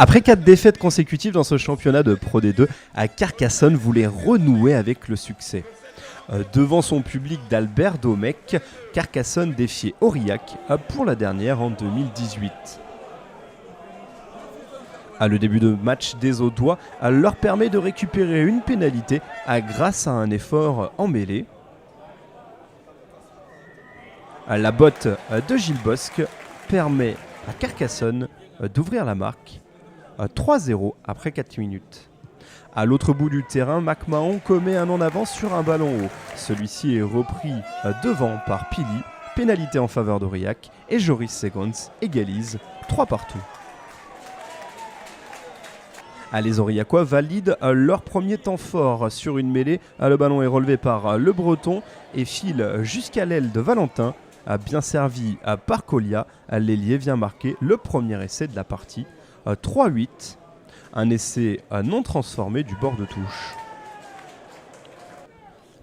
Après 4 défaites consécutives dans ce championnat de Pro D2, Carcassonne voulait renouer avec le succès. Devant son public d'Albert Domecq, Carcassonne défiait Aurillac pour la dernière en 2018. Le début de match des Audois leur permet de récupérer une pénalité grâce à un effort en mêlée. La botte de Gilles Bosc permet à Carcassonne d'ouvrir la marque 3-0 après 4 minutes. À l'autre bout du terrain, McMahon commet un en avant sur un ballon haut. Celui-ci est repris devant par Pili, pénalité en faveur d'Aurillac et Joris Segons égalise 3-3. Les Aurillacois valident leur premier temps fort sur une mêlée. Le ballon est relevé par le Breton et file jusqu'à l'aile de Valentin. Bien servi par Colia, l'ailier vient marquer le premier essai de la partie. 3-8, un essai non transformé du bord de touche.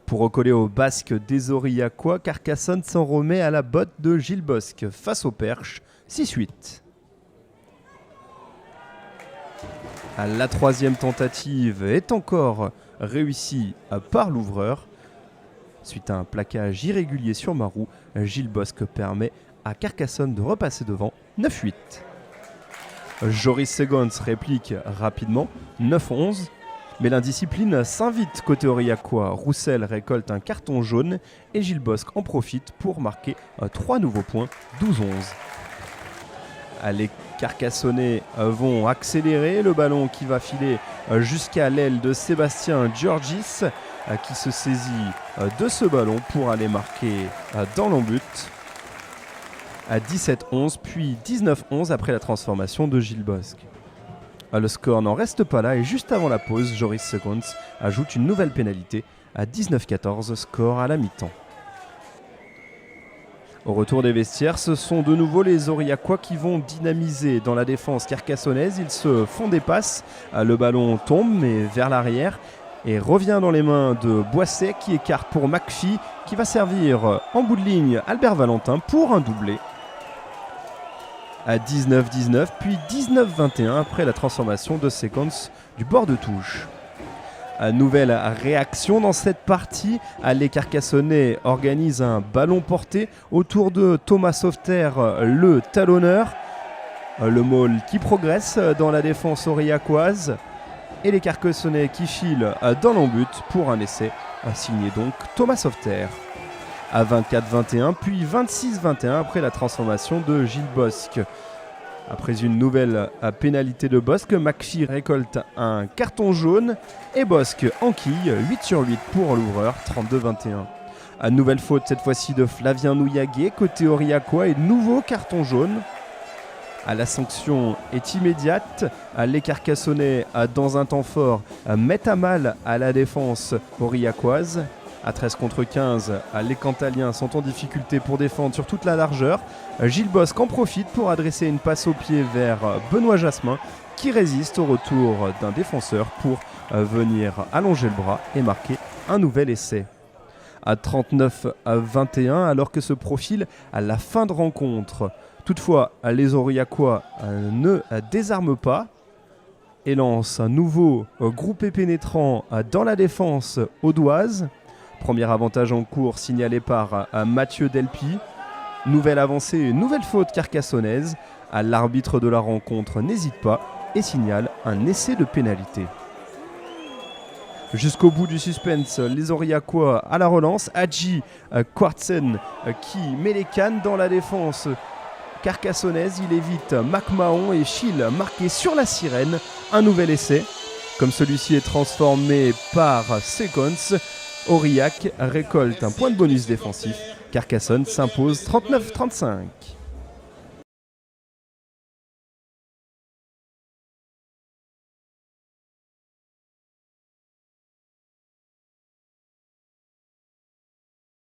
Pour recoller au basque des Aurillacois, Carcassonne s'en remet à la botte de Gilles Bosc face au perche, 6-8. La troisième tentative est encore réussie par l'ouvreur. Suite à un plaquage irrégulier sur Marou, Gilles Bosc permet à Carcassonne de repasser devant, 9-8. Joris Segons réplique rapidement, 9-11. Mais l'indiscipline s'invite côté aurillacois. Roussel récolte un carton jaune et Gilles Bosc en profite pour marquer 3 nouveaux points, 12-11. Les Carcassonnais vont accélérer le ballon qui va filer jusqu'à l'aile de Sébastien Georgis qui se saisit de ce ballon pour aller marquer dans l'embut. 17-11 puis 19-11 après la transformation de Gilles Bosc. Le score n'en reste pas là et juste avant la pause, Joris Segons ajoute une nouvelle pénalité à 19-14, score à la mi-temps. Au retour des vestiaires, ce sont de nouveau les Aurillacois qui vont dynamiser dans la défense carcassonnaise. Ils se font des passes, le ballon tombe mais vers l'arrière et revient dans les mains de Boisset qui écarte pour McPhee qui va servir en bout de ligne Albert Valentin pour un doublé. À 19-19 puis 19-21 après la transformation de séquence du bord de touche. Nouvelle réaction dans cette partie, les Carcassonnais organisent un ballon porté autour de Thomas Sauveter, le talonneur. Le Maule qui progresse dans la défense aurillacoise et les Carcassonnais qui filent dans l'embut pour un essai signé donc Thomas Sauveter. À 24-21 puis 26-21 après la transformation de Gilles Bosc. Après une nouvelle pénalité de Bosc, McPhee récolte un carton jaune et Bosc enquille 8/8 pour l'ouvreur, 32-21. Nouvelle faute cette fois-ci de Flavien Nouillaguet côté aurillacois et nouveau carton jaune. La sanction est immédiate. Les Carcassonnais dans un temps fort mettent à mal à la défense aurillacoise. À 13-15, les Cantaliens sont en difficulté pour défendre sur toute la largeur. Gilles Bosc en profite pour adresser une passe au pied vers Benoît Jasmin qui résiste au retour d'un défenseur pour venir allonger le bras et marquer un nouvel essai. À 39-21 alors que se profile à la fin de rencontre. Toutefois, les Aurillacois ne désarment pas et lancent un nouveau groupé pénétrant dans la défense audoise. Premier avantage en cours signalé par Mathieu Delpy. Nouvelle avancée, nouvelle faute carcassonnaise. L'arbitre de la rencontre n'hésite pas et signale un essai de pénalité. Jusqu'au bout du suspense, les Aurillacois à la relance. Hadji Quartzen qui met les cannes dans la défense carcassonnaise. Il évite McMahon et Schill marqué sur la sirène. Un nouvel essai. Comme celui-ci est transformé par Sequence, Aurillac récolte un point de bonus défensif. Carcassonne s'impose 39-35.